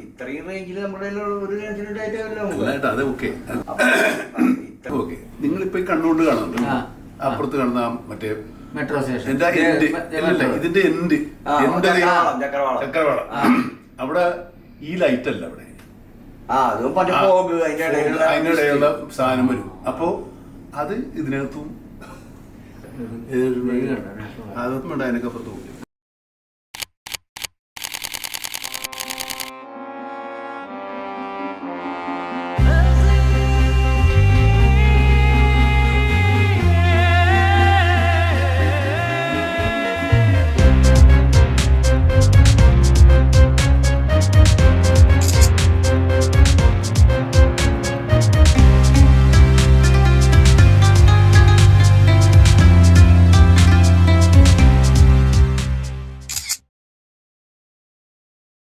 ഇത്രയും റേഞ്ചിൽ നമ്മുടെ ഒരു അത് ഓക്കെ ഓക്കെ. നിങ്ങളിപ്പോ ഈ കണ്ണുകൊണ്ട് കാണുന്നുണ്ട്, അപ്പുറത്ത് കാണുന്ന മറ്റേ മെട്രോ സ്റ്റേഷൻ, ഇതിന്റെ എൻഡ് ചക്രവാളം, അവിടെ ഈ ലൈറ്റ് അല്ല, അവിടെ അതിന്റെ ഇടയിലുള്ള സാധനം വരും. അപ്പോ അത് ഇതിനകത്തും അതൊന്നും വേണ്ട, അതിനൊക്കെ അപ്പുറത്ത് പോകും.